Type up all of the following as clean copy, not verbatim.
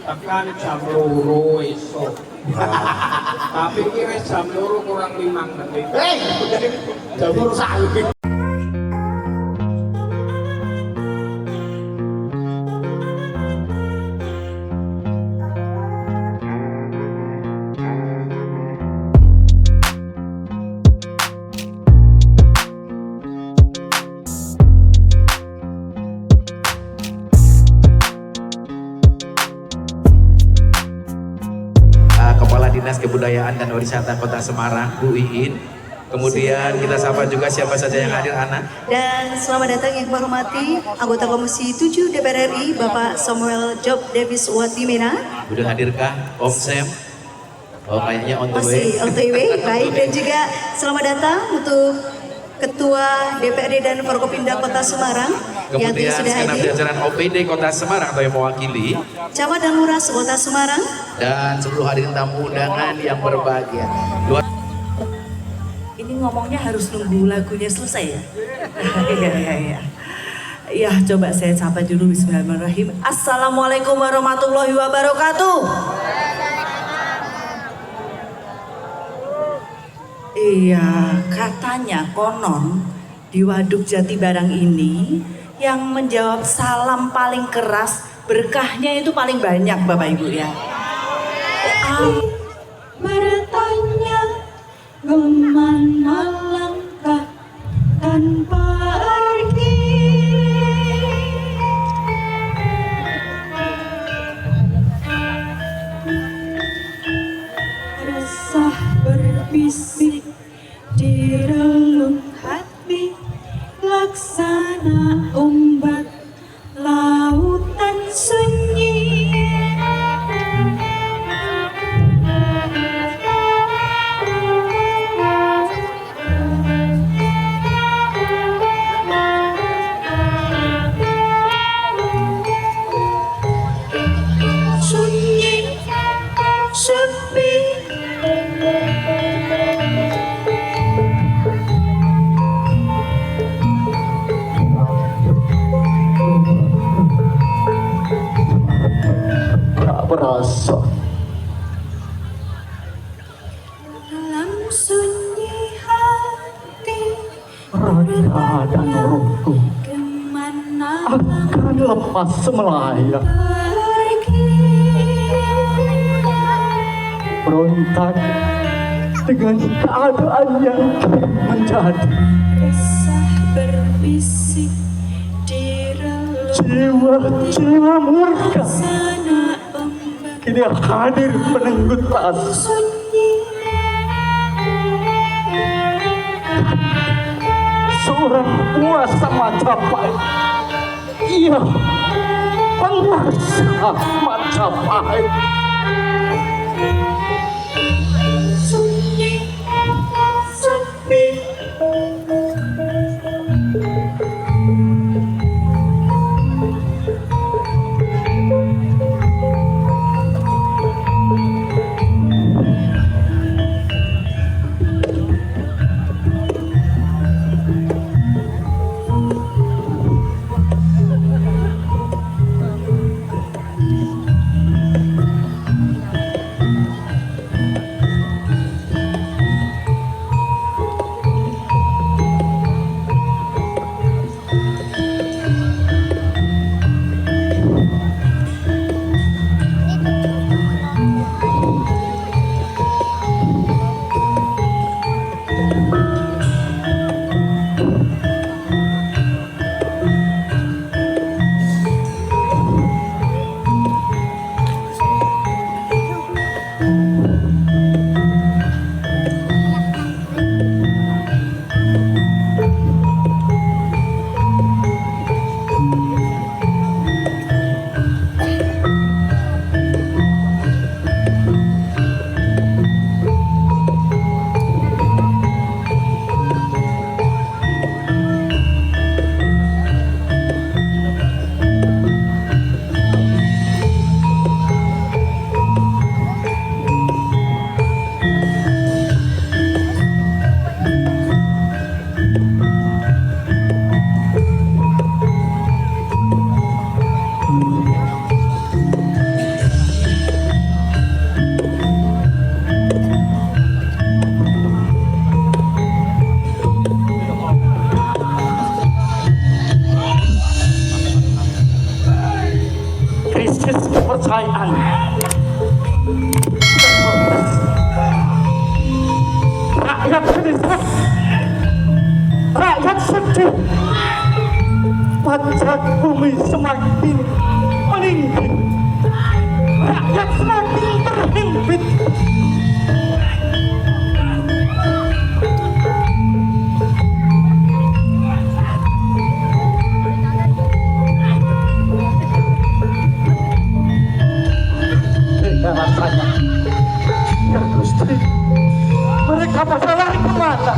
Tekan jam loro esok. Tapi kira jam loro kurang 5 menit. Jam loro saiki. Kepala Dinas Kebudayaan dan Wisata Kota Semarang, Bu Iin. Kemudian kita sapa juga siapa saja yang hadir, Ana. Dan selamat datang yang kami hormati anggota Komisi 7 DPR RI Bapak Samuel Job Davis Watimena. Sudah hadirkah Om Sam? Oh, kayaknya on the way. Masih on the way. Baik, dan juga selamat datang untuk Ketua DPRD dan Forkopimda Kota Semarang yang Kemudian sudah segenap hadir. jajaran OPD Kota Semarang atau yang mewakili, Camat dan Lurah Kota Semarang. dan seluruh hadirin tamu undangan yang berbahagia. Ini ngomongnya harus nunggu lagunya selesai ya? Iya. Ya, coba saya sapa dulu. Bismillahirrahmanirrahim. Assalamualaikum warahmatullahi wabarakatuh. Iya, katanya konon di Waduk Jati Barang ini yang menjawab salam paling keras, berkahnya itu paling banyak Bapak Ibu ya. Bertanya kemana langkah tanpa arti, resah berbisik di relung hati, laksana ombak lautan sunyi. Sunyi, sepi, Tak berasa. dalam sunyi hati, Raga dan rohku kemana akan lepas semelayang. pergi. Berontak dengan keadaan yang menjadi. Resah berbisik di relung Jiwa murka sana ombak kini hadir menenggut rasa. sunyi. Seorang puasa Majapahit, ia penguasa Majapahit. Sunyi, sepi, kepercayaan. Rakyat gelisah, rakyat sedih, pajak bumi semakin meninggi, rakyat semakin terhimpit. Rasanya, ya Gusti, mereka pada lari kemana?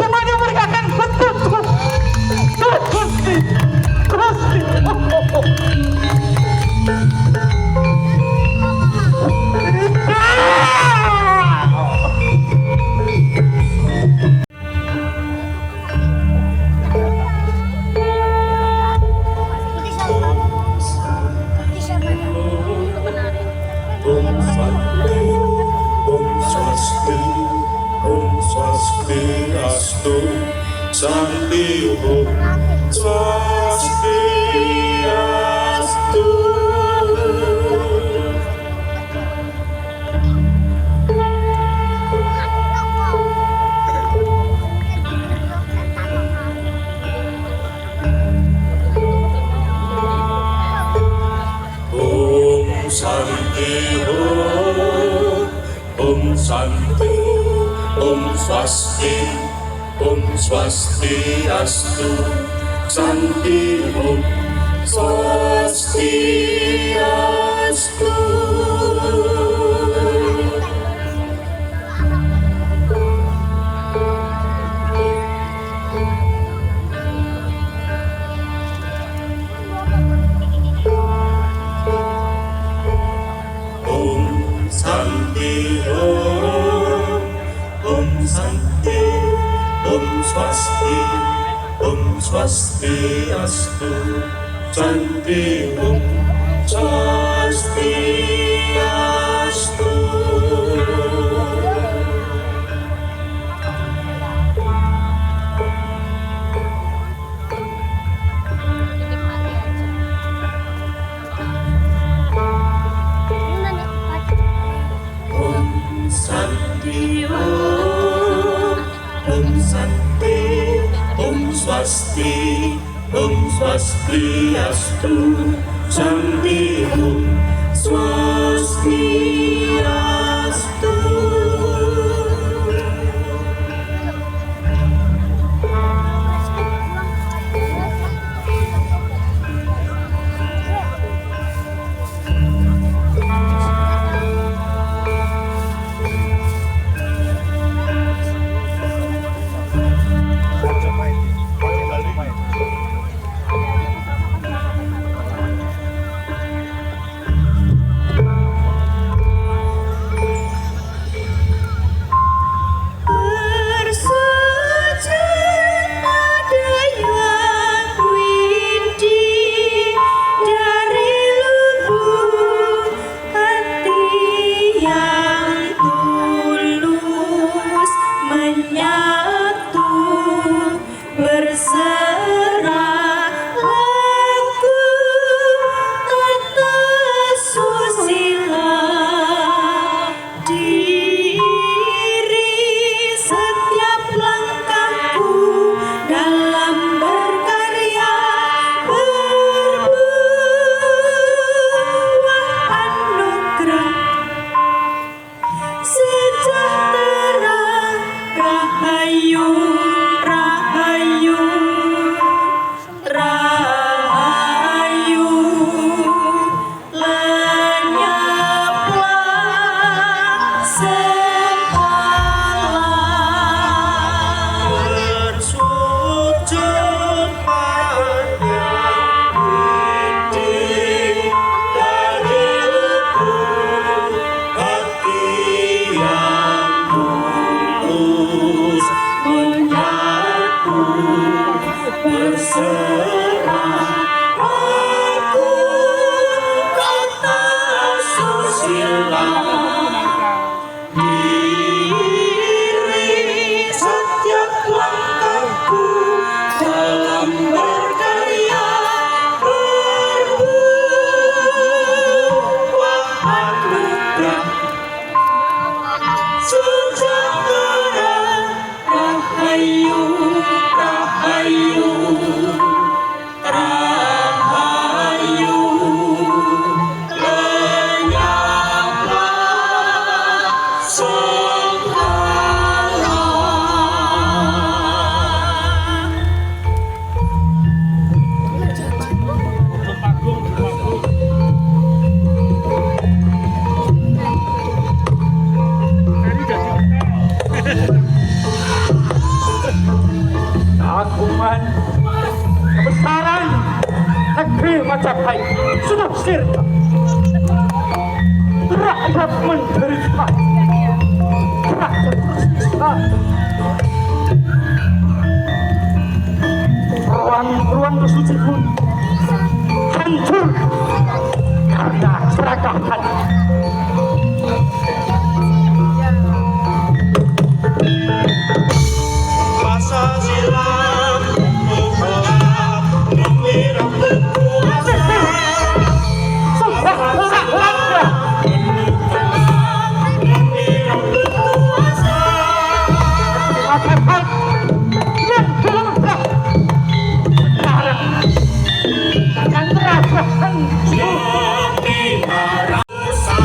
Kemana mereka akan bertutup? Gusti, Gusti. Om Santi, Om Swasti, Om Swastiastu, Santi Om Swastiastu. Om Santi Om Santi, Om Swasti, Om Swastiastu, Santi Om Swastiastu. Om Santi Om Santi, Om Swasti, Om Swastiastu, Santi Om Swastiastu. Om Santi Om Santi, Om Swasti, Om Swastiastu, Santi Om Swastiastu. terusir. Rakyat menderita. Rakyat tersiksa. Ruang kesuci pun hancur karena serakahan. Masa silam gelap demi rambut kuasa. Sudah landa. Demi rambut kuasa. Makan yang gelap. Sekarang yang terasa hancur. Demi rasa.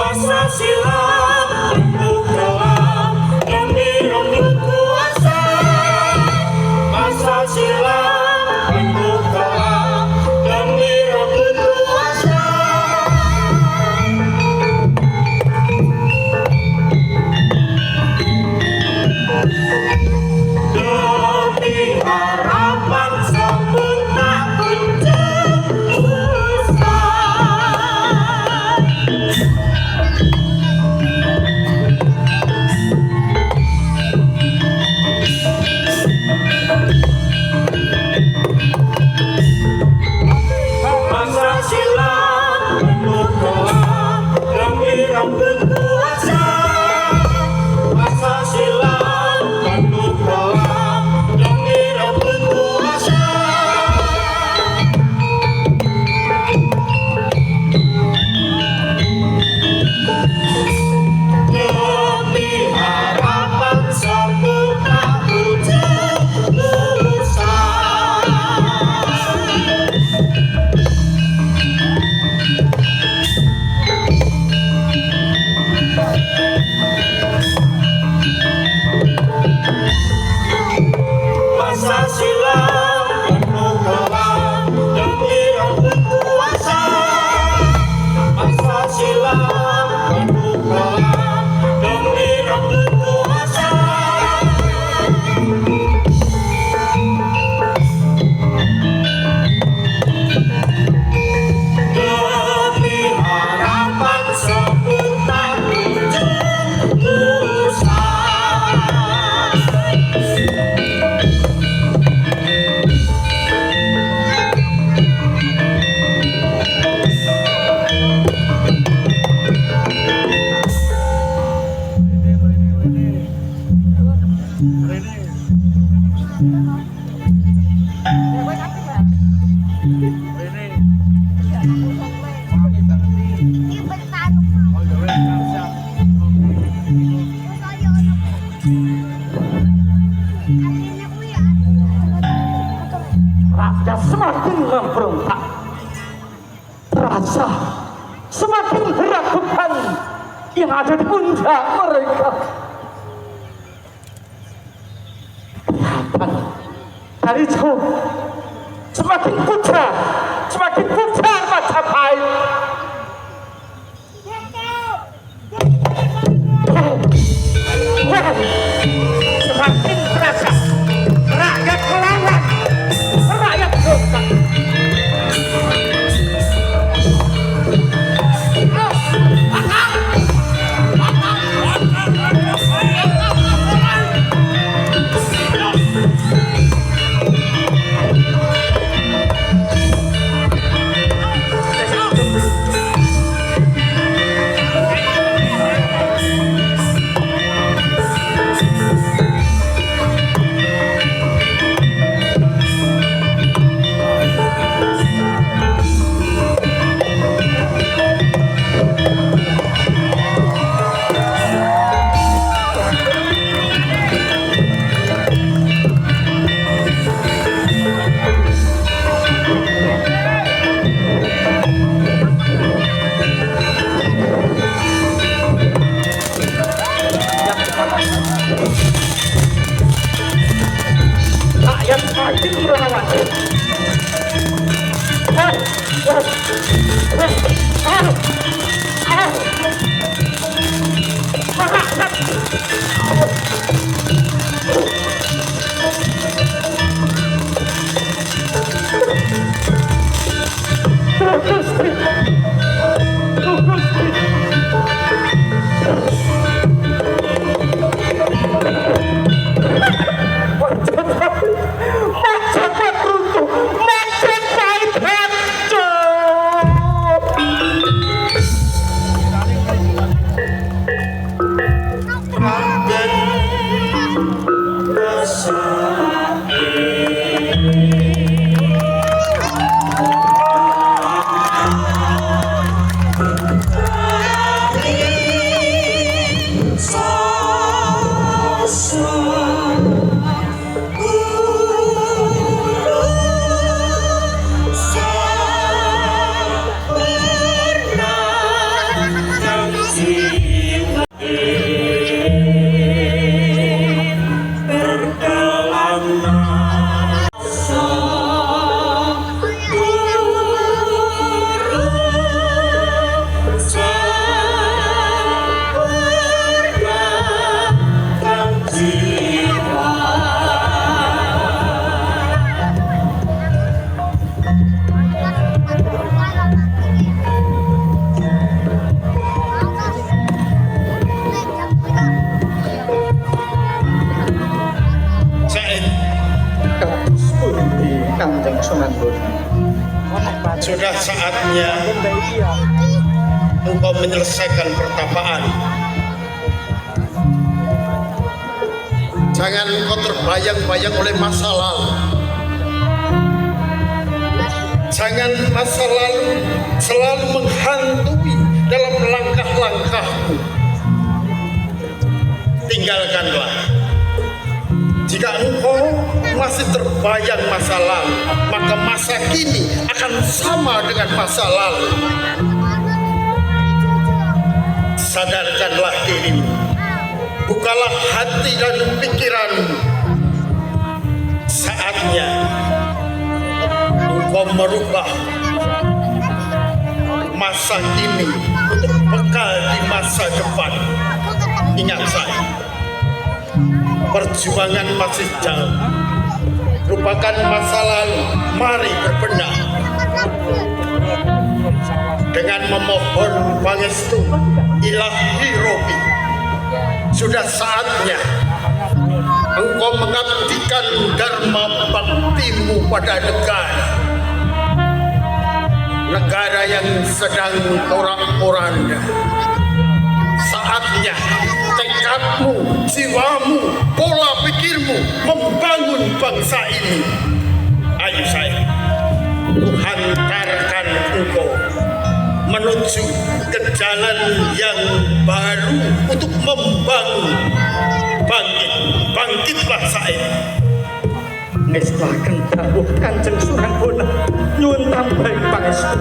Masa silam penuh gelap demi rambut kuasa. Masa silam penuh gelap demi rambut kuasa. Demi harapan sempurna kunjung usai. Masa silam penuh gelap demi rambut kuasa. Masa silam penuh gelap demi rambut kuasa. Demi harapan sempurna kunjung usai. Masa silam penuh gelap demi rambut kuasa. Masa silam penuh gelap demi rambut kuasa. Demi harapan sempurna kunjung usai. Rakyat semakin memberontak. Rasa semakin berat beban yang ada di pundak mereka. Kelihatan dari jauh semakin pucat Majapahit. Semakin terasa rakyat melawan, rakyat berontak. Sudah saatnya engkau menyelesaikan pertapaan. Jangan engkau terbayang-bayang oleh masa lalu. Jangan masa lalu selalu menghantui dalam langkah-langkahmu. Tinggalkanlah. Jika engkau masih terbayang masa lalu, maka masa kini akan sama dengan masa lalu. Sadarkanlah dirimu, bukalah hati dan pikiranmu. Saatnya engkau merubah masa kini untuk bekal di masa depan. Ingat saya, perjuangan masih jauh. Lupakan masa lalu, mari berbenah. Dengan memohon pangestu Ilahi Robi, sudah saatnya engkau mengabdikan dharma baktimu pada negara yang sedang porak-poranda. Saatnya tekadmu, jiwamu, pola pikirmu membangun bangsa ini. Ayo saya, kuhantarkan engkau menuju ke jalan yang baru untuk membangun. Bangkitlah saya. Ngestaken dawuh Kanjeng Sunan Bonang nyuwun tambahi pangestu.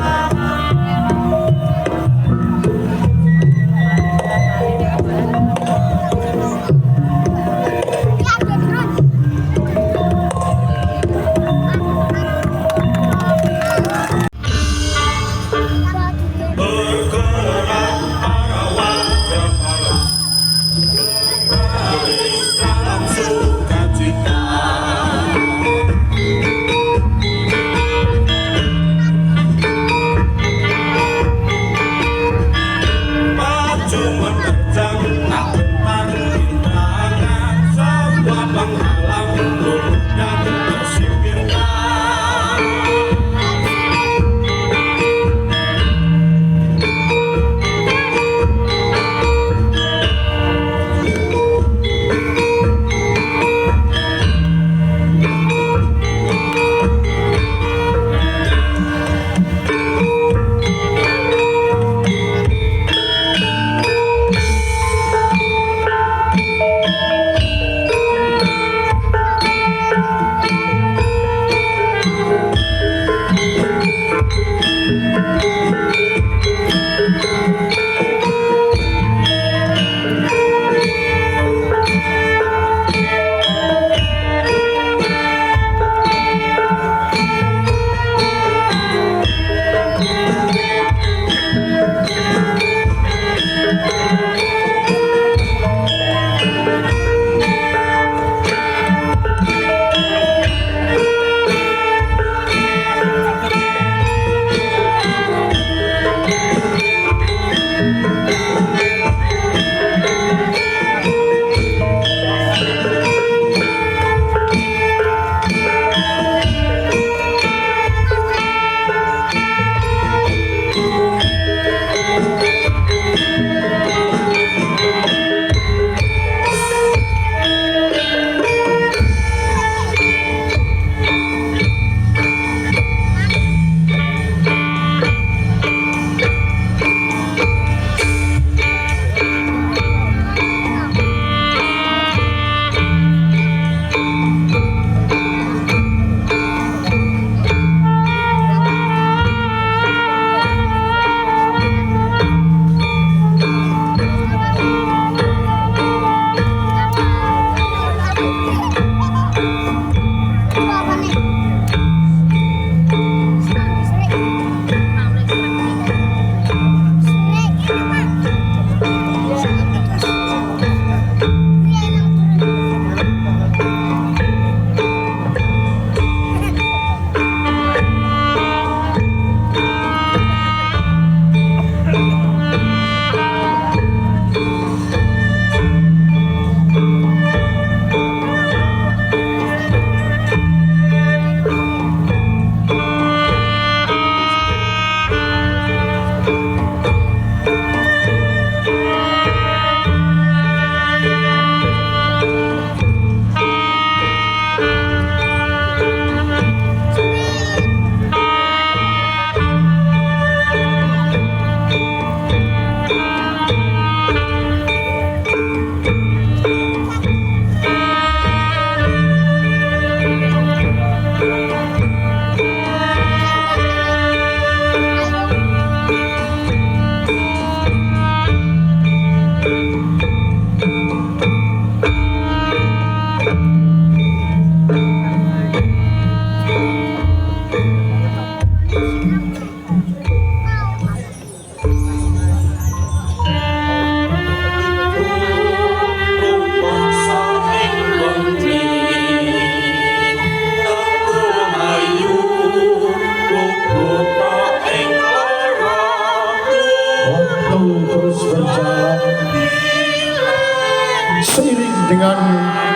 Seiring dengan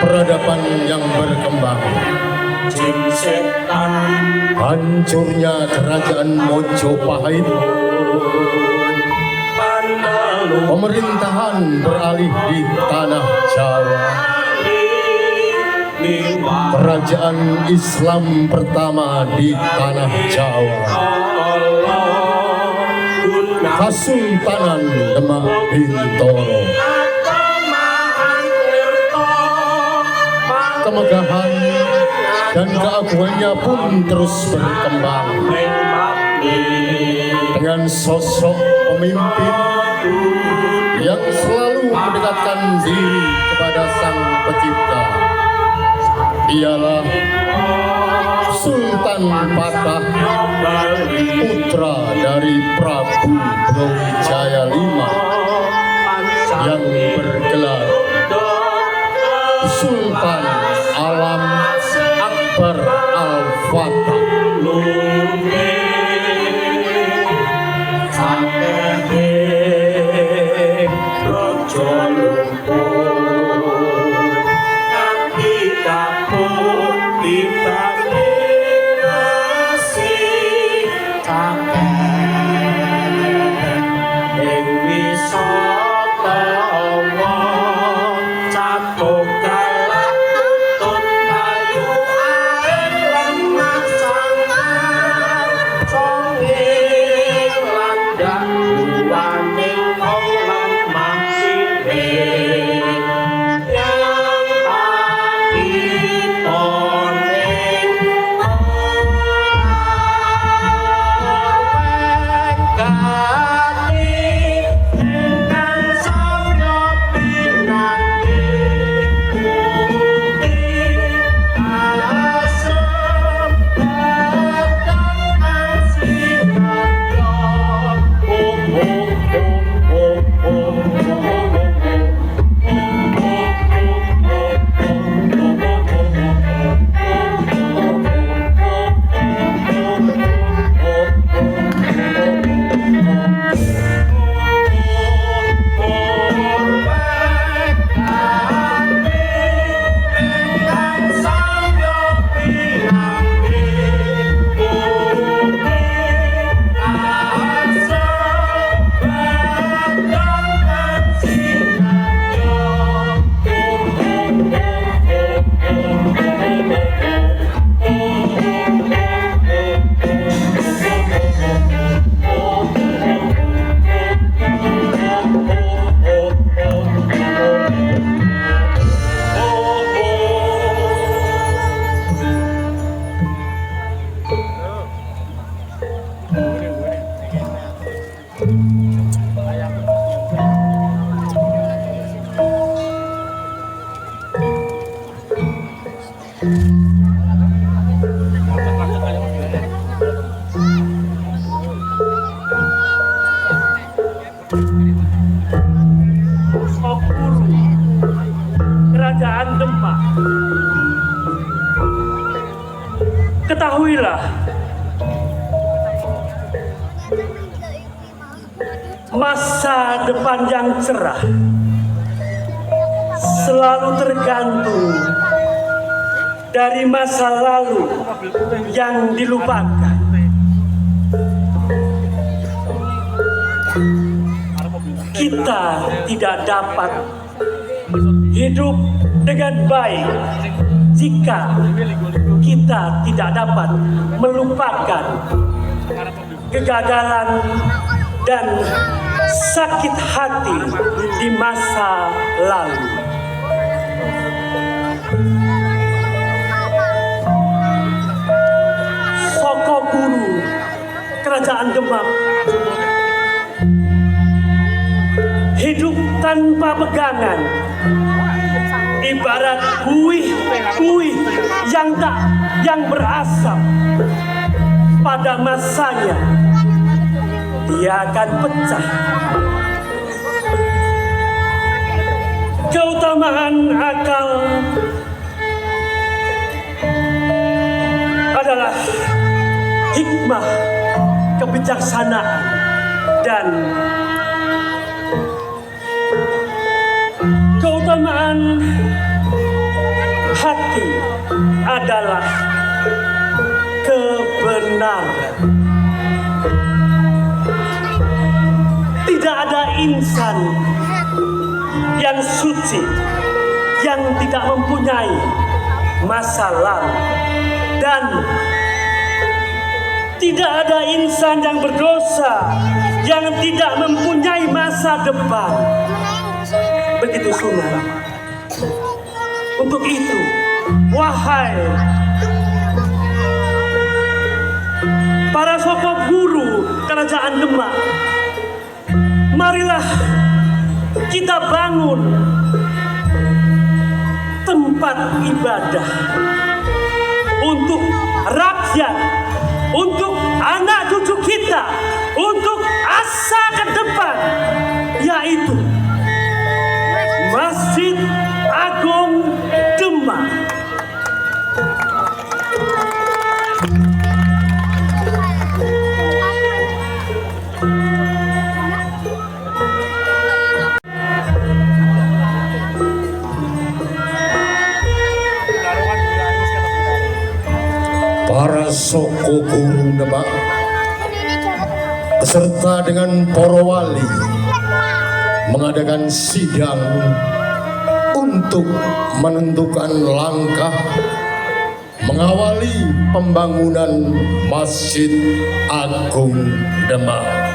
peradaban yang berkembang, hancurnya kerajaan Mojopahit, pemerintahan beralih di tanah Jawa. Kerajaan Islam pertama di tanah Jawa, Kasultanan Demak Bintoro. Kemegahan dan keagungannya pun terus berkembang dengan sosok pemimpin yang selalu mendekatkan diri kepada Sang Pencipta. Ialah Sultan Patah, putra dari Prabu Brawijaya V yang bergelar Sultan Alam Akbar Al-Fatah. Kerajaan Demak, ketahuilah masa depan yang cerah selalu tergantung dari masa lalu yang dilupakan. Kita tidak dapat hidup dengan baik jika kita tidak dapat melupakan kegagalan dan sakit hati di masa lalu. Soko Guru Kerajaan Demak hidup tanpa pegangan, ibarat buih yang berasap. Pada masanya dia akan pecah. Keutamaan akal adalah hikmah, kebijaksanaan, dan keutamaan adalah kebenaran. Tidak ada insan yang suci yang tidak mempunyai masa lalu, dan tidak ada insan yang berdosa yang tidak mempunyai masa depan. Begitu Sunan. Untuk itu, wahai para sokok guru Kerajaan Demak, marilah kita bangun tempat ibadah untuk rakyat, untuk anak cucu kita, untuk asa ke depan, yaitu Masjid Agung Demak. Para soko guru Demak beserta dengan para wali mengadakan sidang untuk menentukan langkah mengawali pembangunan Masjid Agung Demak.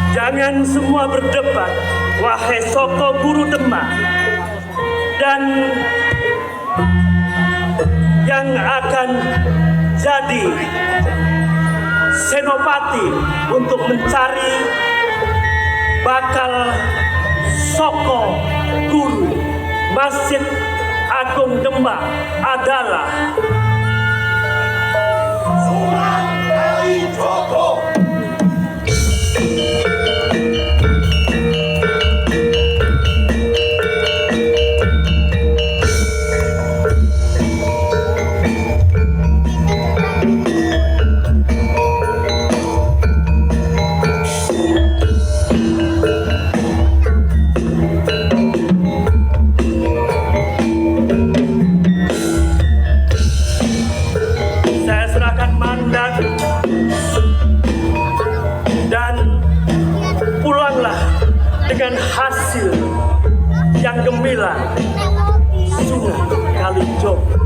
Jangan semua berdebat, wahai soko guru Demak, dan yang akan jadi senopati untuk mencari bakal soko guru Masjid Agung Demak adalah Sunan Kalijogo. Dengan hasil yang gemilang, Sunan Kalijogo.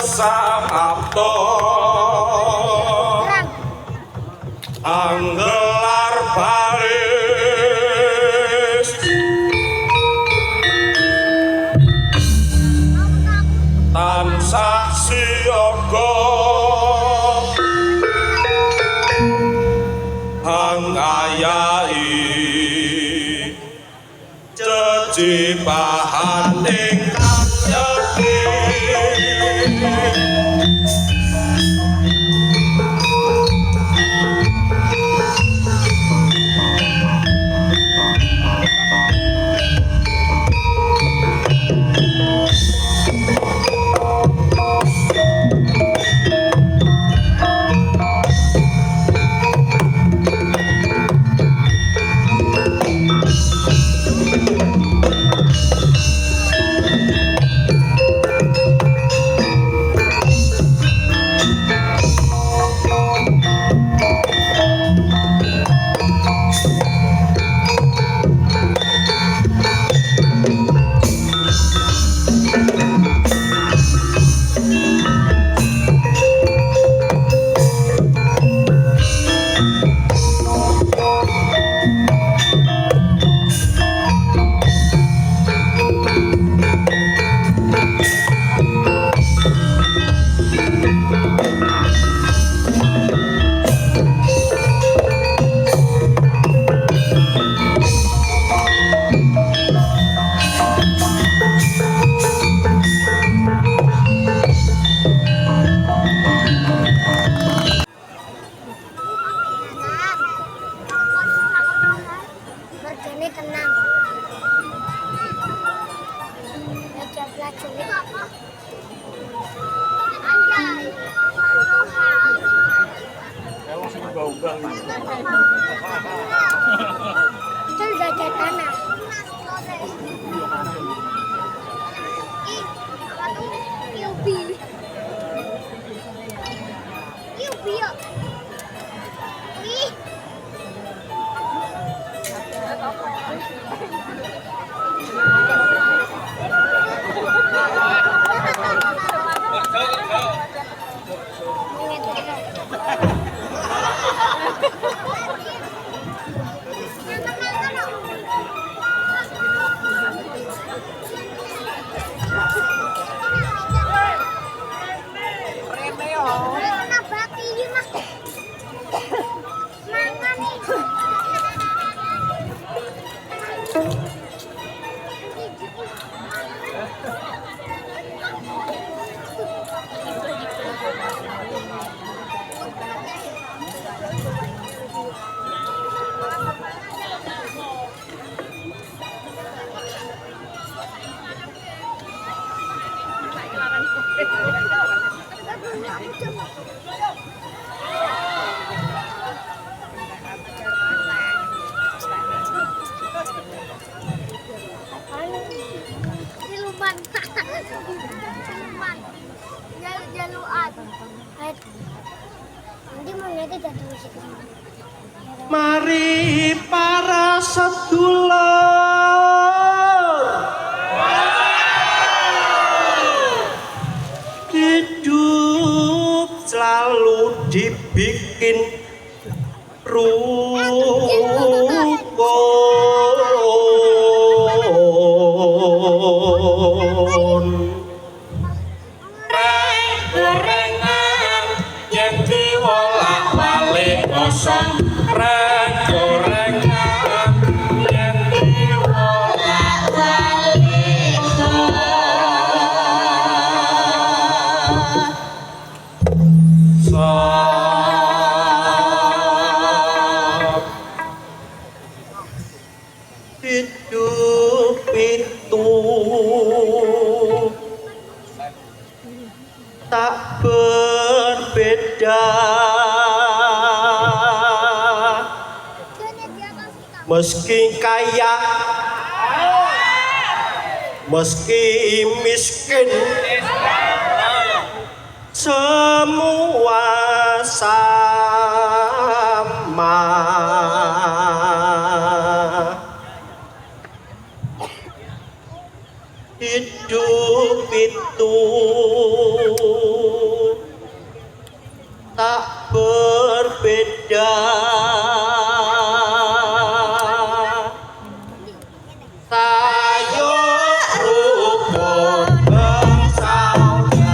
Sabto anggelar balik tansah siaga angayai jejibahan ingkang nyepi Berjani tenang. Baca pelajaran. Anjay. Itu udah ada tanah. Yubi. Yubi yuk. Ih. Siluman. Siluman. Jalur-jaluran. Nanti mau nanti jatuh musik. Mari para sedulur hidup selalu dibikin rukun. Gorengan yang diwolak-walik kosong. Gorengan yang diwolak-walik hidup itu tak berbeda, meski kaya, meski miskin, semua sama. Hidup itu tak berbeda, sayo rukun bersaudara.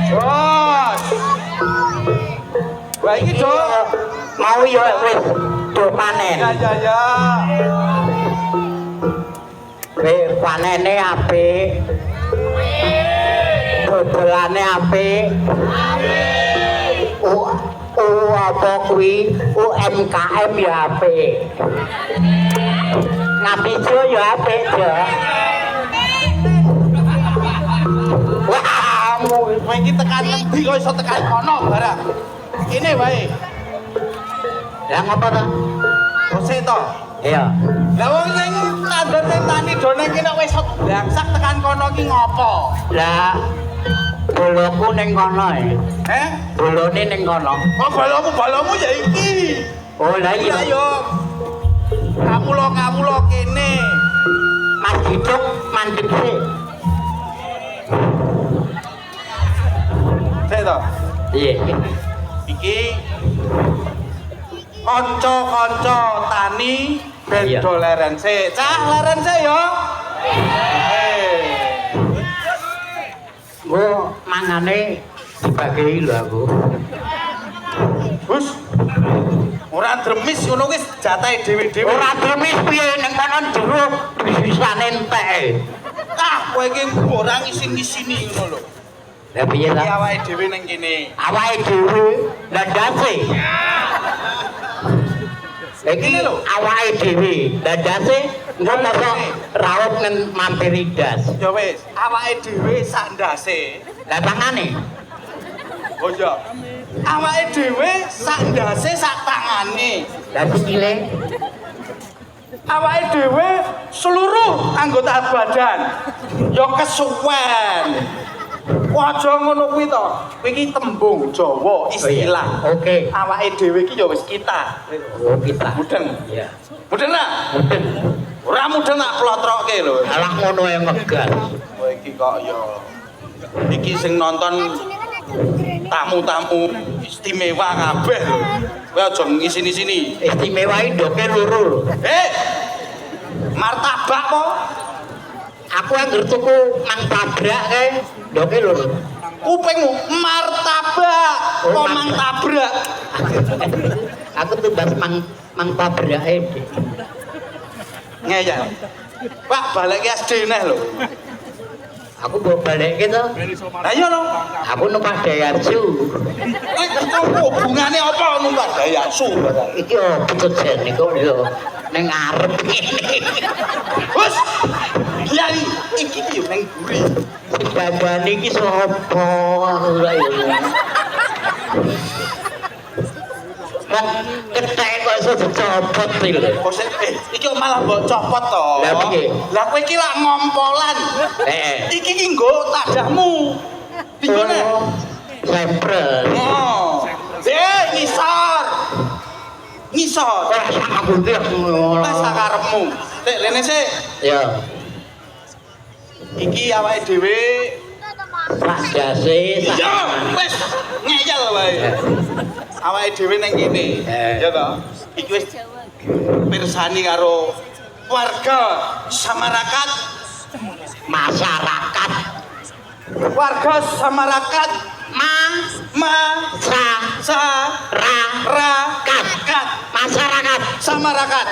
Bos. Wah iki do Mau yo wis do panen. ya. Panene apik. Dodolane apik. Apa kuwi UMKM ya apik. Ngapijo ya apik, Jo. Wah, Kowe iki tekan endi kok iso tekan kono barang. Ini wae. lah ngapa to? Bose to. Iya. Lah wong sing tandane tani done iki nek wis blangsak tekan kono ki ngopo? Lah boloku ning kono Heh? Bolone ning kono. Kok balomu ya iki. Oh, lah iya. Ayo. Kamu lo kene. Mas Diduk mandek sih. Sik to. Iya. Iki kanca-kanca tani ben Iya. do leren sik. Cah leren sik yo. Gua mangane dibagi lho aku. Bus. Ora dremis ngono wis jatahe dhewe-dhewe. Ora demis piye ning kono jero bisane entek. Ah, kowe iki ora ngisin-ngisini ngono lho. Lah piye Iki lah? awake dhewe ning kene. Awake dhewe ndandase. Iki Ini lho. awake dhewe ndandase engko masa raut ngen mampiri das. Ya wis, awake dhewe sak ndase. Lah tangane. Oh iya. Awake dhewe sak ndase sak tangane. Lah sikile Awake dhewe seluruh anggota badan ya kesuwen. Aja ngono kuwi to. Kuwi iki tembung Jawa istilah. Oke. Awake dhewe iki ya wis kita. Oh kita. Mudeng. Iya. Mudeng lah. Mungkin Ora mudeng tak plotroke lho. alah ngono yang ngegas. Kowe iki kok ya iki sing nonton tamu-tamu istimewa kabeh lho. Kowe aja ngisini-sini. Istimewa ndoke loro lho. Martabak po? Aku anggere tuku mang tabrak kae ndoke loro. Kupingmu martabak, Oh, kok mang tabrak. Aku tuh bahas mang tabrake. Ngeyel. Pak balik ke SD neh lho. Aku bawa balik gitu. Lah iya lho. Aku numpak Daihatsu. Hubungane apa numpak Daihatsu? Iki opo jen niku lho. Ning ngarep ini. Wes. Kiai iki yo ning guri. Babane iki sapa aku ora yo. Kan ketek kok iso dicopot iki lho. Kok iki malah mbok copot to. Lah piye? Lah kowe iki lak ngompolan. Iki ki nggo tadahmu. Pinggone. Sempre. Oh. Ngisor. Ngisor. Aku iki ngono. Wes sakarepmu. Sik rene sik. Ya. Iki awake dhewe Pak Jase sak. iya wis ngeyel wae. Awake dhewe ning kene. Ya to. Iki wis pirsani karo warga Samarakat. Masyarakat Warga Samarakat sa rakat masyarakat Samarakat.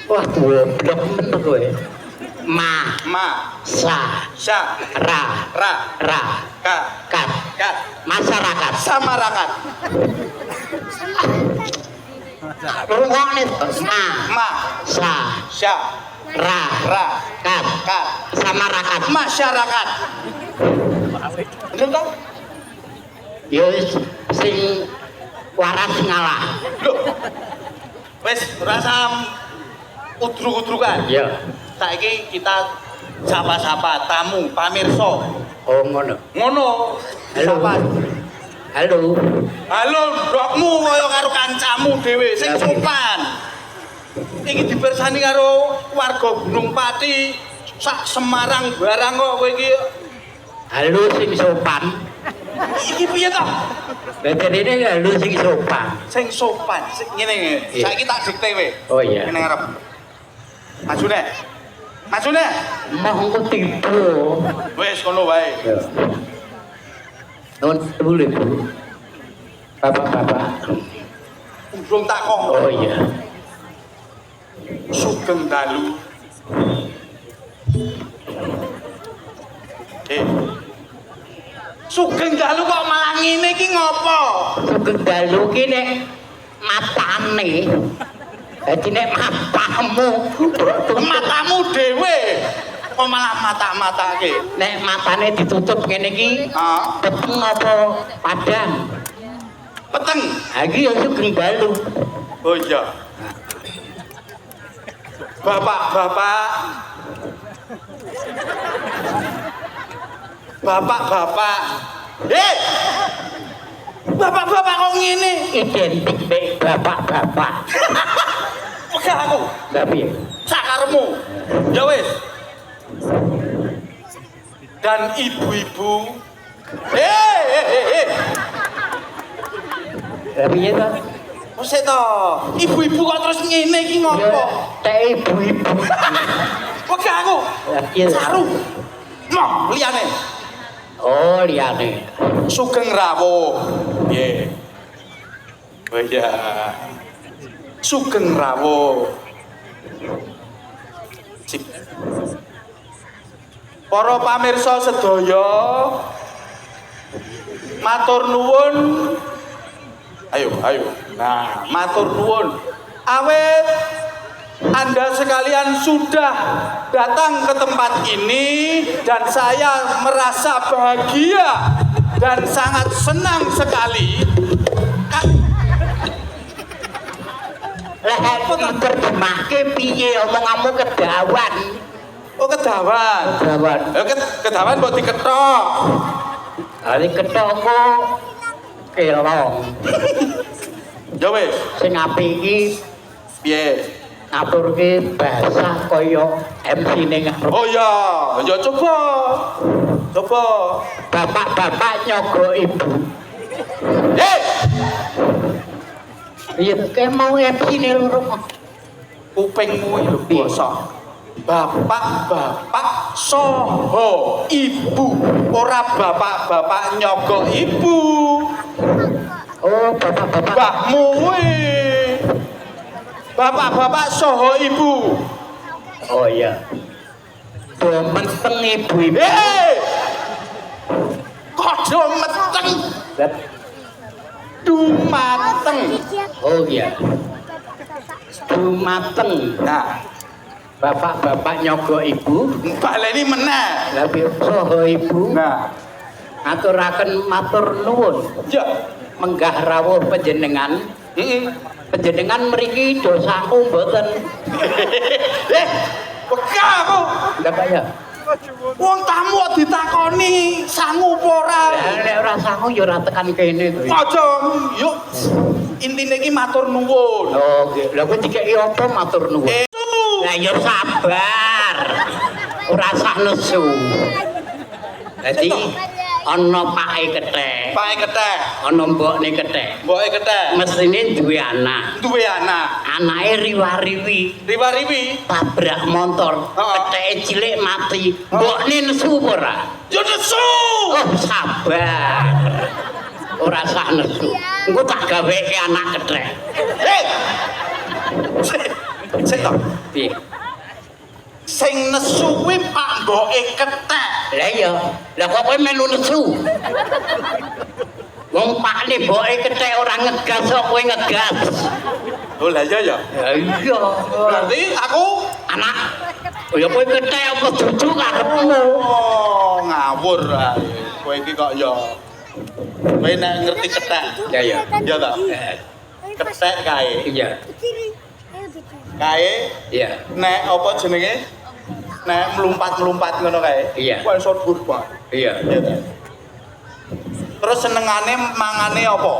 wah goblok men kowe Sya ra kat masyarakat Samarakat. rungokne Sya ra kat masyarakat masyarakat. Bener toh? ya wis sing waras ngalah Loh. Wis rasa udruk-udrukan. ya Saiki kita sapa-sapa tamu pamirsa. oh ngono Ngono. halo Sapa? halo Halo, ndokmu kaya karo kancamu dhewe sing Ya, sopan. iki dipersani karo warga Gunung Pati sak Semarang barang kok kowe iki. Halo sing sopan. Iki piye to? Baterine halo sing sopan. Sing sopan, sing ngene. Iya. Saiki tak dikte kowe. Oh iya. Ngene ngarep. Maju nek. Maju nek. Mau tipu. Wes kono wae. Ya. Non boleh Bu. Bapak-bapak. Urung tak kok. Oh iya. Sugeng dalu. Sugeng dalu kok malah ngene iki ngopo? Sugeng dalu ki nek matane. Dadi nek matamu, Matamu dhewe kok malah mata-matake. nek matane ditutup ngene iki, Ah, peteng apa padang. peteng. Ha iki ya sugeng dalu. Oh iya. Bapak-bapak. Bapak-bapak. Bapak-bapak kok ngene? Identik mek bapak-bapak. Pegah aku. Lah piye? Sakarmu. Ya wis. Dan ibu-ibu. Lah piye to? Wis to. Ibu-ibu kok terus ngene iki ngopo? Teh ibu-ibu. Pegah aku. Lah piye? Saru. Noh, liyane. Oh, liyane. Sugeng rawuh. Nggih. Oh iya. Sugeng rawuh. Sip. Para pamirsa sedaya, matur nuwun. Ayo. Nah, matur nuwun. Awet Anda sekalian sudah datang ke tempat ini dan saya merasa bahagia dan sangat senang sekali. Lah terjemahke piye omonganmu kedawan. Oh, kedawan. Kedawan. Kedawan mbok diketok. Ari ketoko kelong. Ya wis, Sing apik iki piye? ngaturke basah kaya MC-ne ngarep. Oh ya, ya coba. Coba. Bapak-bapak nyogo ibu. Iya, kayak mau MC-ne loro. Kupingmu iki lho bosok. Bapak-bapak soho ibu, ora bapak-bapak nyogo ibu. Oh, bapak-bapak. Mbahmu kuwi. Bapak-bapak soho ibu. Oh iya. Do menteng ibu-ibu. Kodho meteng Lah, dumateng. oh iya. Dumateng. Nah, Bapak-bapak nyogo ibu. baleni meneh. Lah soho ibu. Nah, Aturaken matur nuwun. ya. Menggah rawuh panjenengan. Panjenengan mriki dosaku mboten. Pegah aku. Lah kaya. Wong tamu kok ditakoni sangu apa ora. Lah nek ora sangu ya ora tekan kene to. Aja, yuk. Intine iki matur nuwun. Oh, nggih. Lah kowe dikeki apa matur nuwun? Lah ya sabar. Ora usah nesu. Dadi ana pake kethek, Pake kethek, ana mbokne kethek. mboke kethek. Mesine duwe anak. Duwe anak. Anake riwa-riwi, Riwa-riwi. tabrak motor, Heeh. ketheke cilik mati. Mbokne nesu apa ora? Yo nesu. Oh, sabar. Ora usah nesu. Engko tak gaweke anak kethek. Sik to. Piye? Sing nesu kuwi Pak mboke kethek. Lah iya, lah kok kowe melu nesu? Wong pakne mboke kethek ora ngegas kok kowe ngegas. Oh lah ya. Ya iya. Berarti aku Anak. Oh ya kowe kethek apa dudu karepmu? oh ngawur ae. Kowe iki kok ya kowe nek ngerti kethek. Ya ya. Ya ta? Kethek kae. Iya. Kae Iya. nek apa jenenge? Nek mlumpat-mlumpat ngono kae. Iya. Kuwi iso dhuwur banget. Iya. Iya ta? Terus senengane mangane apa?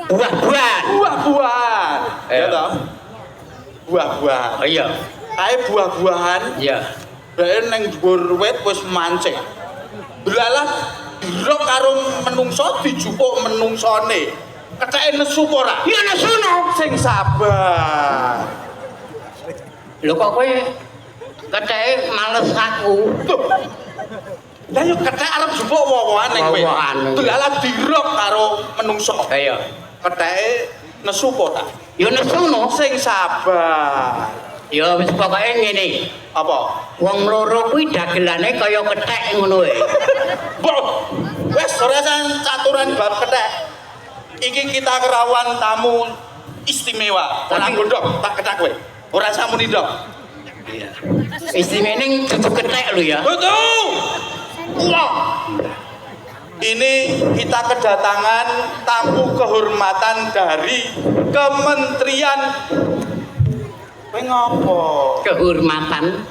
Buah-buahan. Buah-buahan. Ya Iya. ta? buah-buahan. Oh iya. Kae buah-buahan, Iya. bae nang dhuwur wit wis mancing. Belalah dirok karo menungso dijupuk menungsone. Ketheke nesu apa ora? Ya nesu no. Sing sabar. Lho kok kowe ketheke males aku. Tuh. Lah yo kethek arep jupuk wowohan ning kowe. Wowohan. Belalah dirok karo menungso. Iya. Ketheke nesu apa ora? Ya nesu no. Sing sabar. Ya wis pokoke ngene. Apa? Wong loro kuwi dagelane kaya kethek ngono wae. Mbok, wis ora sang caturan bab kethek. Iki kita kerawan tamu istimewa. Ora gondok, tak kethek kowe. Ora samuni ndok. Iya. Istimene dudu kethek lho ya. Betul. Allah. Ini kita kedatangan tamu kehormatan dari Kementerian kowe ngopo? Kehormatan.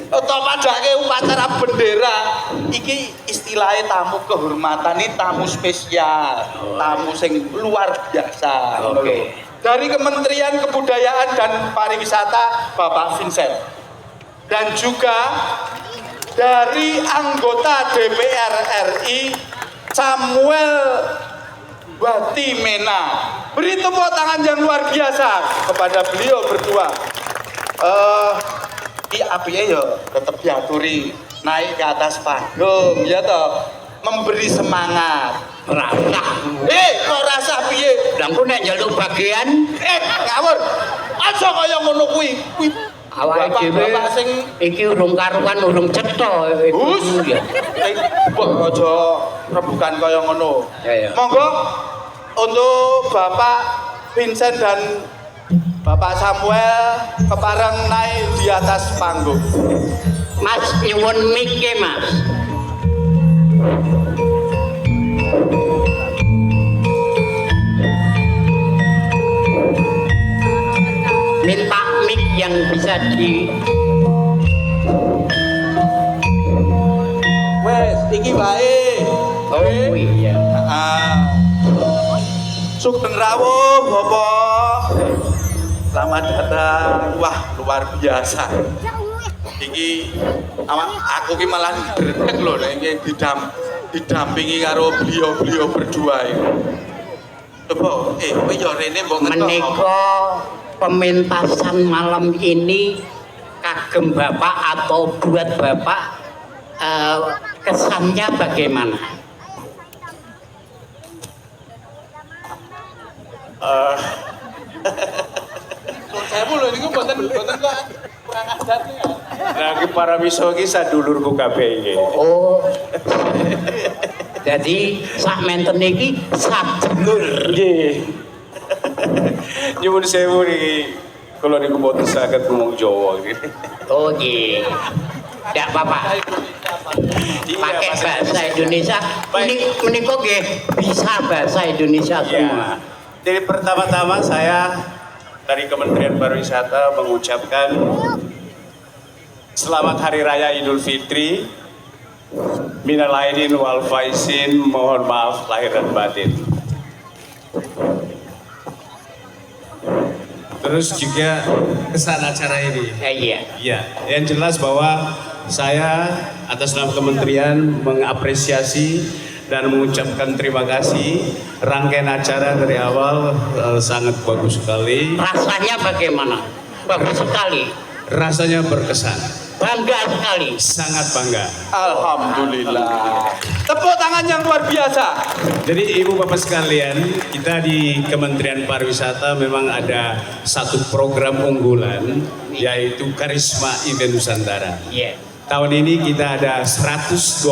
Atau padake upacara bendera iki istilahnya tamu kehormatan ini tamu spesial, tamu sing luar biasa. Oke. Dari Kementerian Kebudayaan dan Pariwisata Bapak Vincent dan juga dari anggota DPR RI Samuel Batimena. Beri tepuk tangan yang luar biasa kepada beliau berdua. Ki apiye ya tetep diaturi naik ke atas panggung ya toh, memberi semangat. Rasa. Kok rasa piye? Lah engko nek njaluk bagian Ngawur. Aja kaya ngono kuwi. Kuwi awake dhewe bapak sing iki urung karuan urung cetha. Gus. Ya. Mbok aja rebukan kaya ngono. Ya, ya. Monggo untuk Bapak Vincent dan Bapak Samuel kepareng naik di atas panggung. Mas nyuwun mike Mas. Minta mic yang bisa di Wes, iki wae. Oh iya. Sugeng rawuh, Bapak. Selamat datang. Wah, luar biasa. Iki aku ki malah gredeg lho nek iki didampingi karo beliau-beliau berdua iki. Coba, kowe yo rene mbok ngetok. Menika pementasan malam ini kagem Bapak atau buat Bapak kesannya bagaimana? Saya lho niku mboten kok kurang ajar nih. Lagi para miso ki sadulurku kabeh iki. Oh. Jadi sak menten iki sadulur. Nggih. Nyuwun sewu niki kula niku mboten saged ngomong Jawa iki. Oh nggih. Ndak apa-apa. Pakai bahasa Indonesia. Menika nggih bisa bahasa Indonesia semua. Jadi pertama-tama saya dari Kementerian Pariwisata mengucapkan Selamat Hari Raya Idul Fitri. Minal aidin wal faizin, mohon maaf lahir dan batin. Terus juga kesan acara ini. Iya. Ya, yang jelas bahwa saya atas nama kementerian mengapresiasi dan mengucapkan terima kasih. Rangkaian acara dari awal sangat bagus sekali. Rasanya bagaimana? Bagus sekali. Rasanya berkesan. Bangga sekali. Sangat bangga. Alhamdulillah. Tepuk tangan yang luar biasa. Jadi ibu bapak sekalian, kita di Kementerian Pariwisata memang ada satu program unggulan yaitu Karisma Event Nusantara. Iya. Tahun ini kita ada 125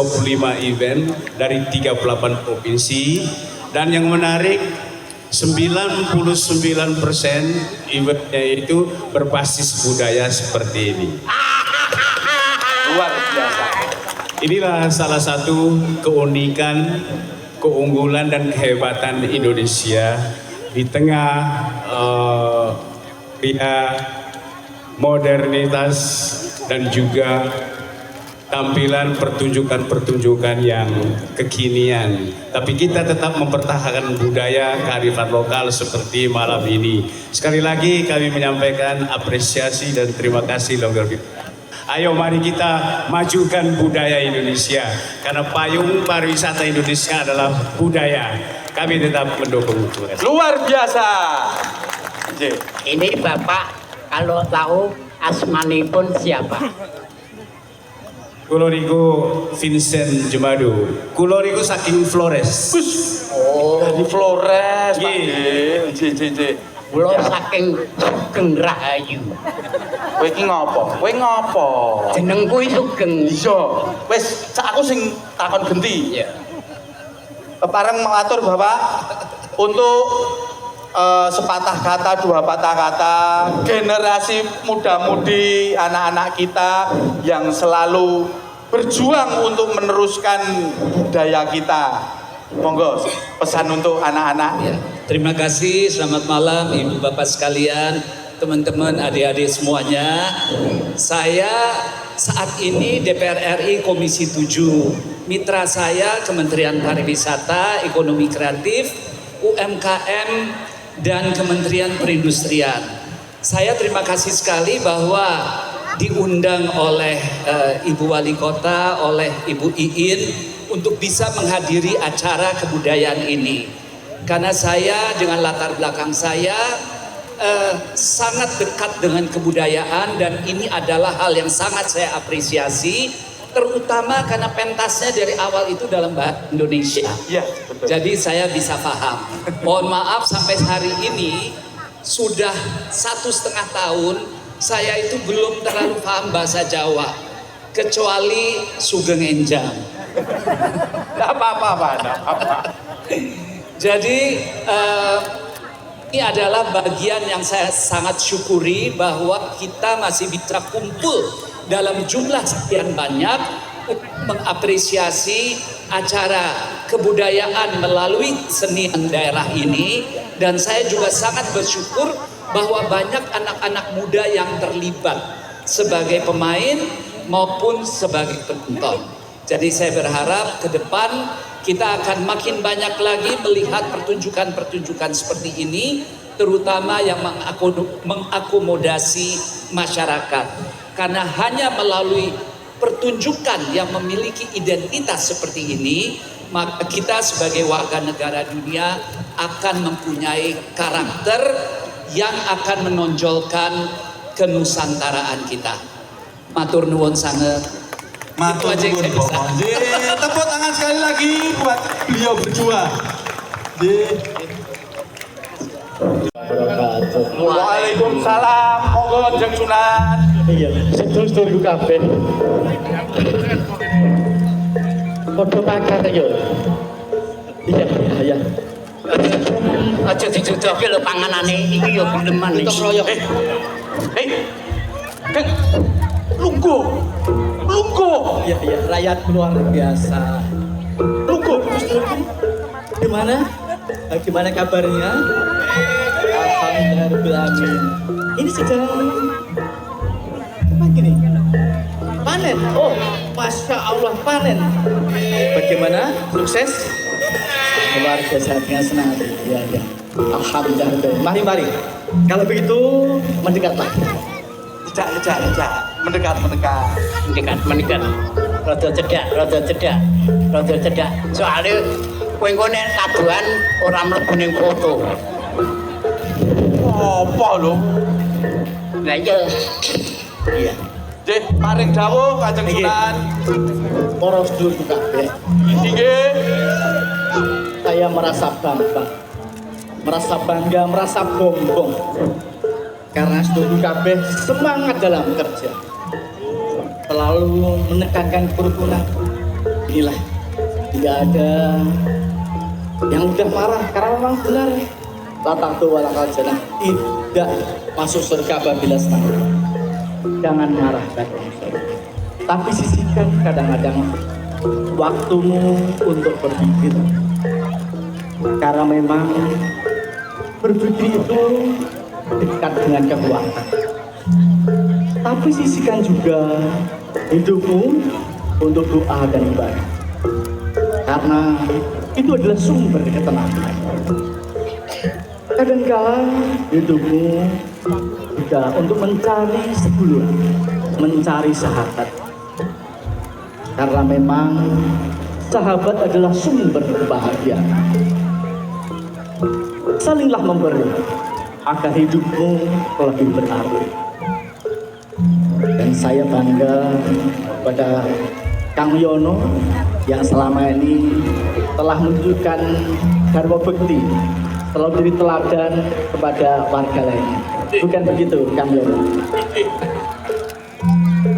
event dari 38 provinsi dan yang menarik 99% eventnya itu berbasis budaya seperti ini. Luar biasa. Inilah salah satu keunikan, keunggulan dan kehebatan Indonesia di tengah modernitas dan juga tampilan pertunjukan-pertunjukan yang kekinian, tapi kita tetap mempertahankan budaya kearifan lokal seperti malam ini. Sekali lagi kami menyampaikan apresiasi dan terima kasih luar biasa. Ayo mari kita majukan budaya Indonesia, karena payung pariwisata Indonesia adalah budaya. Kami tetap mendukung. Luar biasa. Ini Bapak kalau tahu asmanipun siapa? Kulo niku Vincent Jemadu. Kulo niku saking Flores. Oh, dari Flores, Pak. Kulo saking Sugeng Rahayu. Kowe iki ngopo? Kowe ngopo? Jenengku Sugeng. Iya. Wis, sak aku sing takon genti. Iya. Kepareng mengatur Bapak untuk sepatah kata, dua patah kata, generasi muda-mudi, anak-anak kita yang selalu berjuang untuk meneruskan budaya kita. Monggo pesan untuk anak-anak. Ya, terima kasih, selamat malam Ibu Bapak sekalian, teman-teman, adik-adik semuanya. Saya saat ini DPR RI Komisi 7. Mitra saya Kementerian Pariwisata, Ekonomi Kreatif, UMKM, dan Kementerian Perindustrian. Saya terima kasih sekali bahwa diundang oleh Ibu Wali Kota, oleh Ibu Iin untuk bisa menghadiri acara kebudayaan ini. Karena saya dengan latar belakang saya sangat dekat dengan kebudayaan, dan ini adalah hal yang sangat saya apresiasi, terutama karena pentasnya dari awal itu dalam bahasa Indonesia. Iya, betul. Jadi saya bisa paham. Mohon maaf sampai hari ini sudah 1,5 tahun saya itu belum terlalu paham bahasa Jawa, kecuali Sugeng Enjang. Tidak apa-apa. Jadi ini adalah bagian yang saya sangat syukuri bahwa kita masih bisa kumpul dalam jumlah sekian banyak mengapresiasi acara kebudayaan melalui senian daerah ini. Dan saya juga sangat bersyukur bahwa banyak anak-anak muda yang terlibat sebagai pemain maupun sebagai penonton. Jadi saya berharap ke depan kita akan makin banyak lagi melihat pertunjukan-pertunjukan seperti ini, terutama yang mengakomodasi masyarakat. Karena hanya melalui pertunjukan yang memiliki identitas seperti ini, maka kita sebagai warga negara dunia akan mempunyai karakter yang akan menonjolkan kenusantaraan kita. Matur nuwun sanget. Matur nuwun Bapak. Tepuk tangan sekali lagi buat beliau berjuang. Waalaikumsalam. Monggo Jeng Sunan. Iya, sedulur-sedulur kabeh. Padha pakar ya. Iya. Aja dijodohke lho panganane iki ya geleman iki. Kek lungguh. Iya, rakyat luar biasa. Lungguh. Gimana? Gimana kabarnya? Alhamdulillah. Ini sedang apa gini? Panen. Oh, masya Allah panen. Bagaimana? Sukses? Luar biasa, dengan senang hati. Ya. Alhamdulillah. Mari. Kalau begitu mendekatlah. Tidak. Mendekat. Rada cedak. Soalnya kowe engko nek kaduan ora mlebu ning foto. Apa lho? Lah iya. Nggih, paring dawuh Kanjeng Sunan. Para sedulur kabeh. Nggih. Saya merasa bangga, merasa bombong. Karena sedulur kabeh semangat dalam kerja. Selalu menekankan kerukunan. Inilah, tidak ada yang udah marah karena memang benar. Lataqtu walaqal jannah, tidak masuk surga apabila setengah. Jangan marah, tapi sisihkan kadang-kadang waktumu untuk berpikir. Karena memang berpikir itu dekat dengan kekuatan. Tapi sisihkan juga hidupmu untuk doa dan ibadah. Karena itu adalah sumber ketenangan. Kadangkala hidupmu juga untuk mencari sebelum mencari sahabat. Karena memang sahabat adalah sumber kebahagiaan. Salinglah memberi agar hidupmu lebih berarti. Dan saya bangga pada Kang Yono yang selama ini telah menunjukkan dharma bekti, telah beri teladan kepada warga lainnya. Bukan begitu, Kang Yono?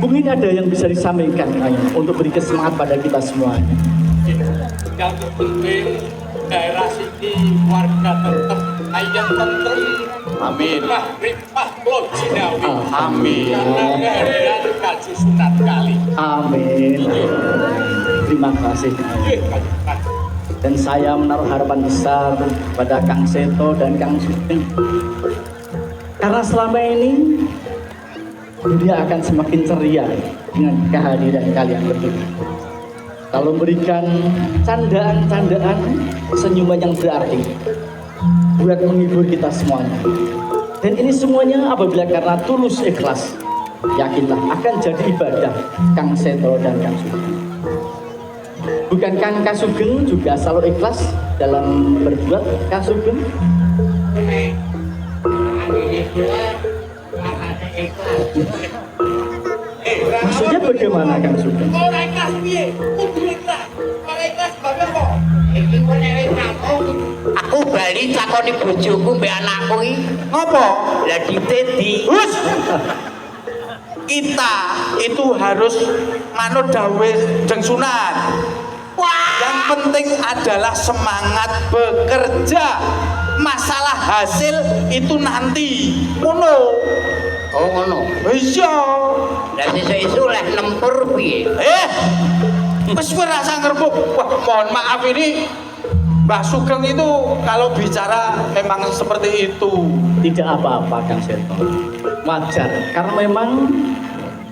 Mungkin ada yang bisa disampaikan untuk beri semangat pada kita semuanya. Yang penting daerah sini warga tetap ayam tentrem. Amin. Ripah Klon Cinawi. Amin. Karena kehadiran Kaji Sunan Kali. Amin. Terima kasih. Dan saya menaruh harapan besar pada Kang Seto dan Kang Sugeng. Karena selama ini dunia akan semakin ceria dengan kehadiran kalian berdua. Kalau memberikan candaan-candaan, senyuman yang berarti buat menghibur kita semuanya. Dan ini semuanya apabila karena tulus ikhlas, yakinlah akan jadi ibadah Kang Seto dan Kang Sugeng. Bukankah Kang Sugeng juga selalu ikhlas dalam berbuat, Kang Sugeng? Maksudnya bagaimana Kang Sugeng? Aku bali takoni bojoku mbek anakku iki. Ngopo? Lah ditedi. Hus! Kita itu harus manut dawe Jeng Sunan. Yang penting adalah semangat bekerja. Masalah hasil itu nanti. Ngono. Oh ngono. Iya. Lah sesuk-esuk leh nempur piye? Wis kowe rasa ngerebuk. Wah, mohon maaf ini Mbah Sugeng itu kalau bicara memang seperti itu. Tidak apa-apa Kang Seto, wajar karena memang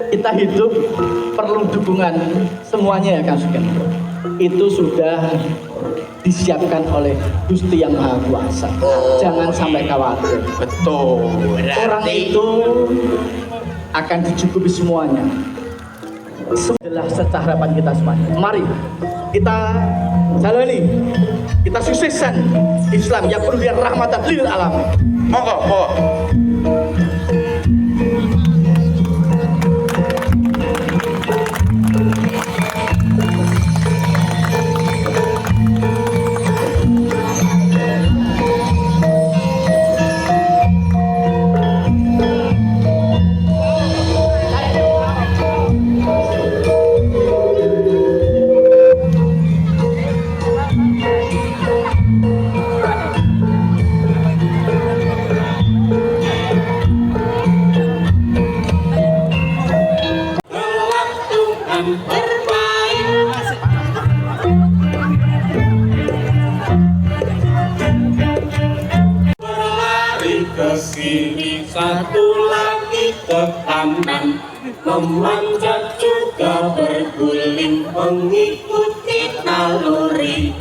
kita hidup perlu dukungan semuanya ya Kang Sugeng. Itu sudah disiapkan oleh Gusti Yang Maha Kuasa. Jangan sampai khawatir. Betul. Orang itu akan dicukupi semuanya. Adalah serta harapan kita semuanya. Mari kita jalani, kita sukseskan Islam yang penuh dengan rahmatan lil alamin. Monggo, monggo. Satu lagi ke kanan, memanjat juga berguling mengikuti naluri.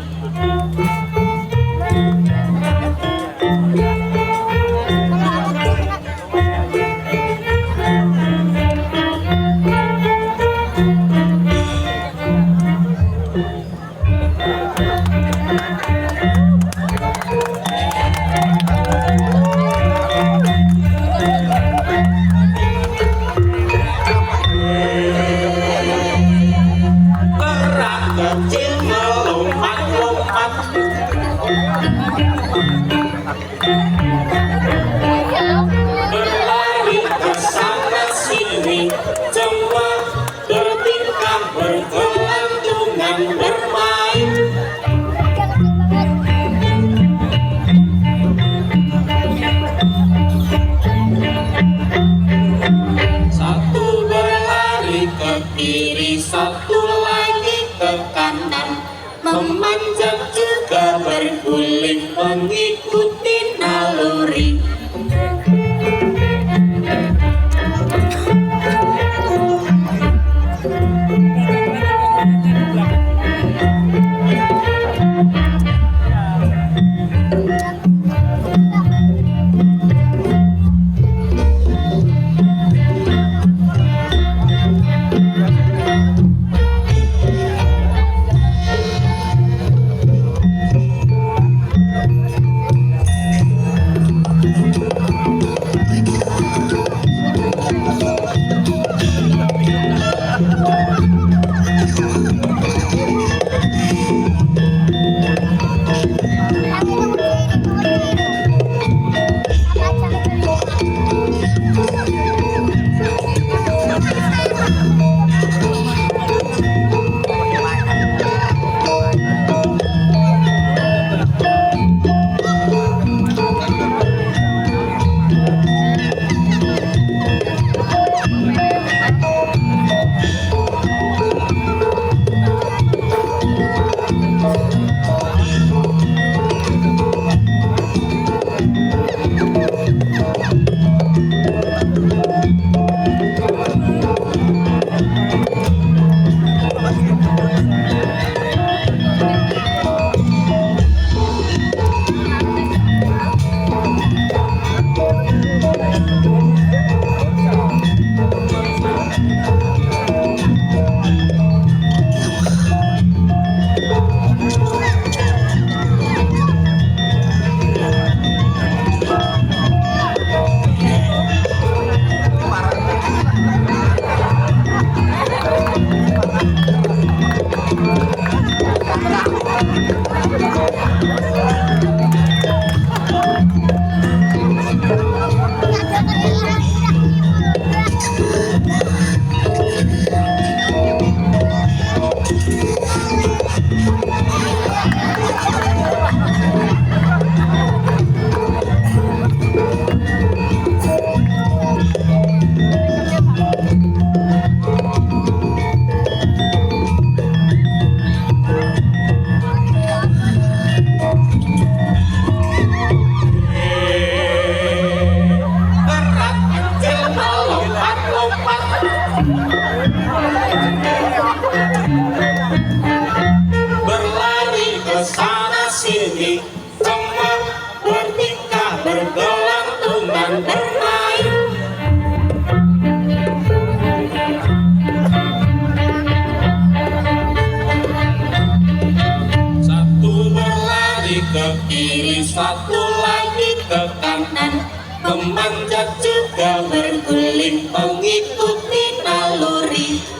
Berlari ke sana sini, semua bertingkah berkelantungan bermain. Satu berlari ke kiri, satu lagi ke kanan, memanjat juga berguling mengikuti naluri. juga berguling mengikuti naluri.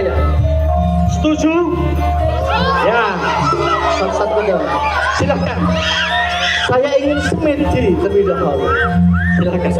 saya. Setuju? Ya, satu-satu dong. Silakan. Saya ingin semit diri terlebih dahulu. Silakan.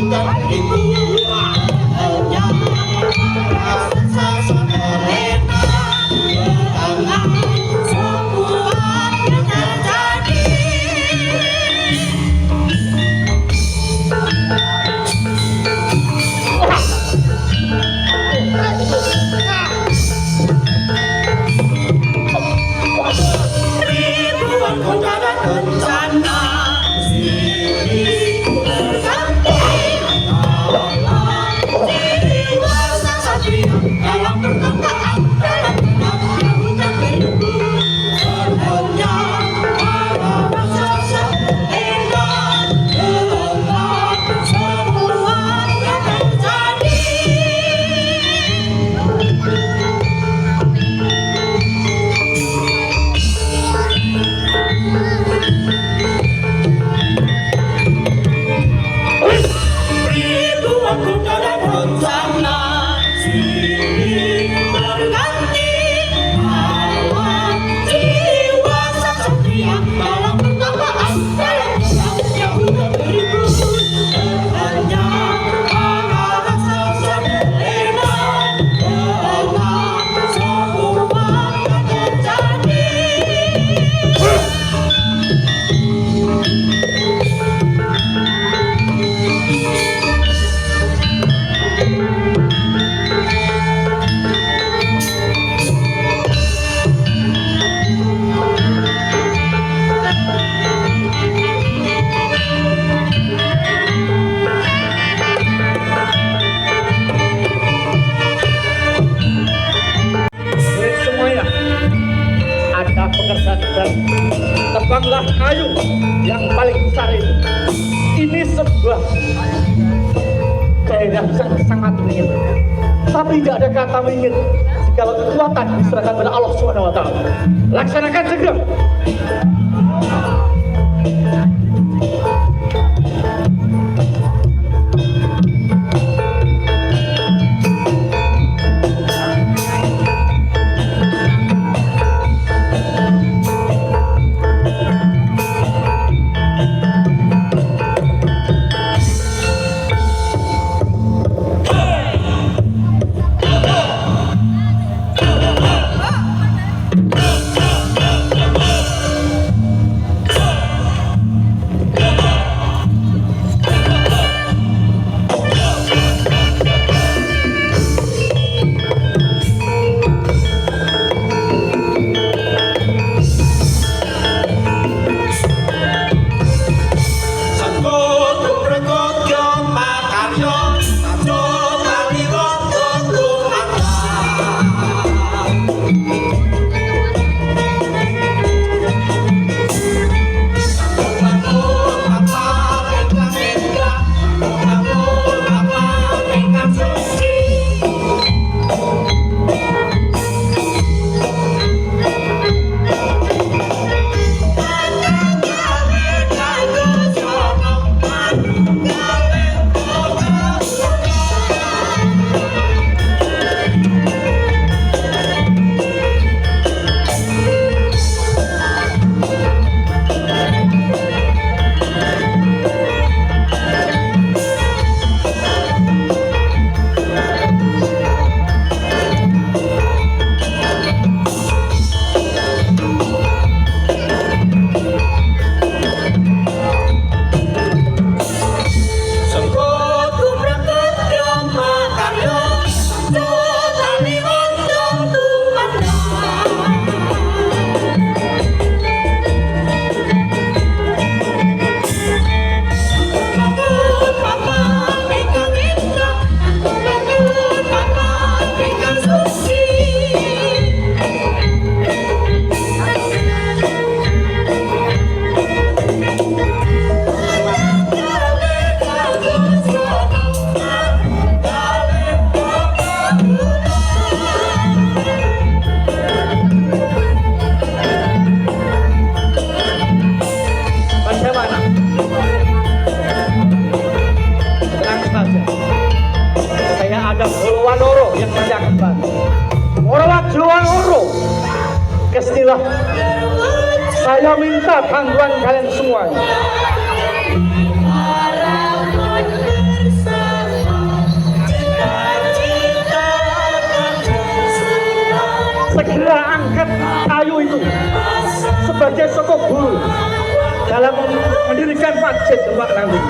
dan itu hanya rasa terlena dengan semua yang terjadi. Ribuan kota dan bencana silih berganti, jiwa sang satria dalam pertempuran, dalam perang hujan beribu, terhenyang para raksasa indah dengan semua yang terjadi. Ribuan kota dan bencana silih berganti, lawan jiwa sang satria dalam pertempuran, dalam perang yang hujan beribu, terhenyang para raksasa lena dengan semua yang terjadi. Murid semuanya, ada pekerjaan dan tebanglah kayu yang paling besar ini. Ini sebuah daerah yang sangat dingin, tapi tidak ada kata ingin jika kekuatan diserahkan pada Allah Subhanahu wa Ta'ala. Laksanakan segera. Kesinilah, saya minta bantuan kalian semua. wajib Mbak Nanggung.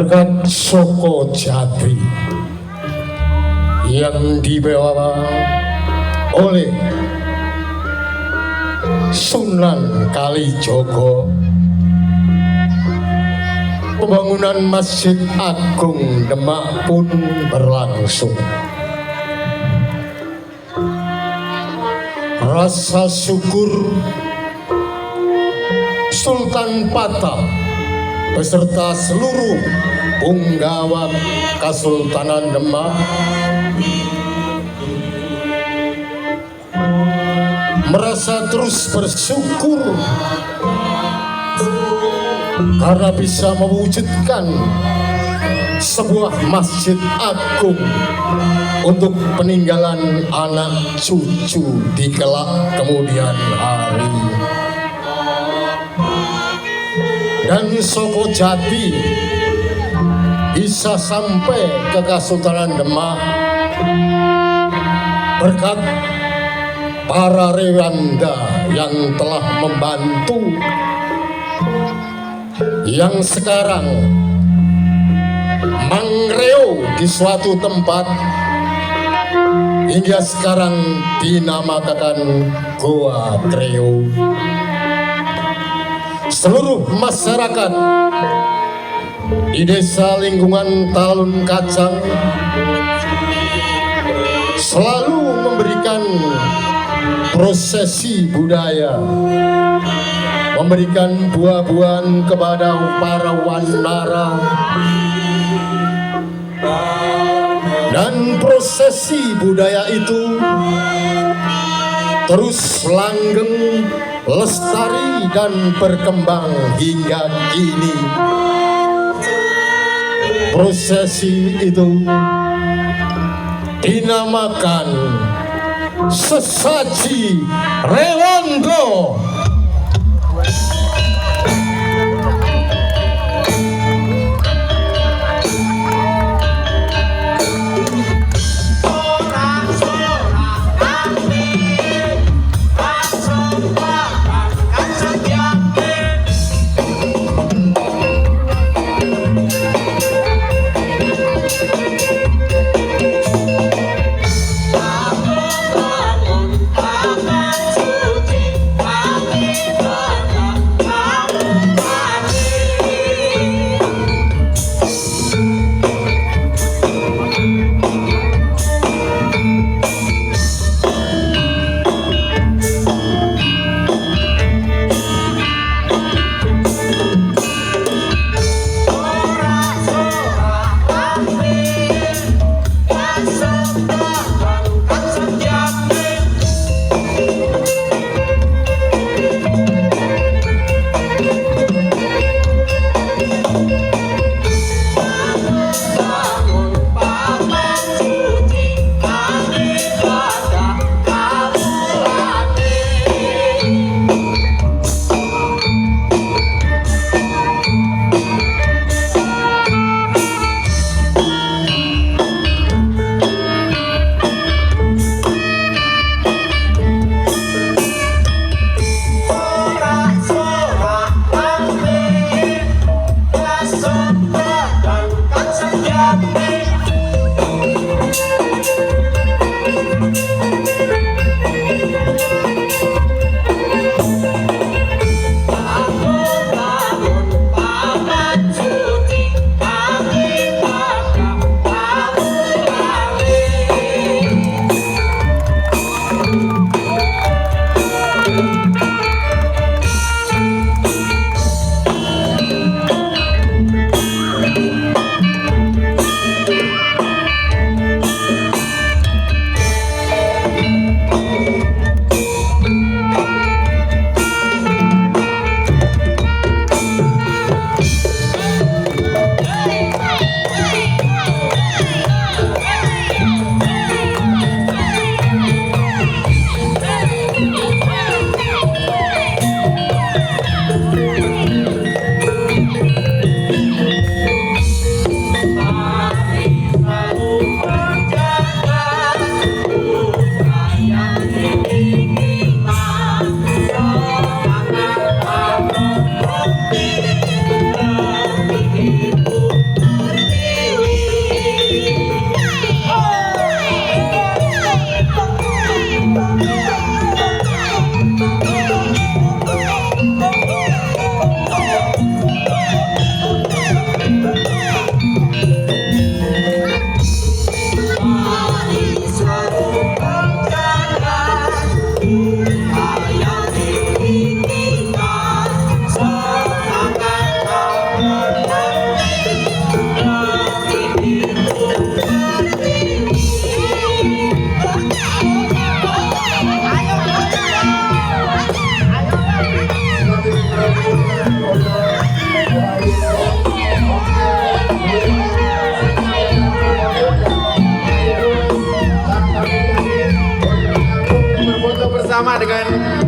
berkat Soko Jati yang dibawa oleh Sunan Kalijogo, pembangunan Masjid Agung Demak pun berlangsung. Rasa syukur Sultan Patah beserta seluruh punggawa Kesultanan Demak merasa terus bersyukur karena bisa mewujudkan sebuah masjid agung untuk peninggalan anak cucu di kelak kemudian hari. Dan Soko Jati bisa sampai ke Kesultanan Demak berkat para rewanda yang telah membantu, yang sekarang mangreo di suatu tempat hingga sekarang dinamakan Goa Kreo. Seluruh masyarakat di desa lingkungan Talun Kacang selalu memberikan prosesi budaya, memberikan buah-buahan kepada para wanara, dan prosesi budaya itu terus langgeng, lestari dan berkembang hingga kini. Prosesi itu dinamakan sesaji Rewanda.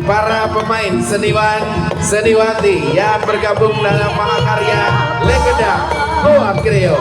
para pemain seniwan seniwati yang bergabung dalam mahakarya legenda Goa Kreo.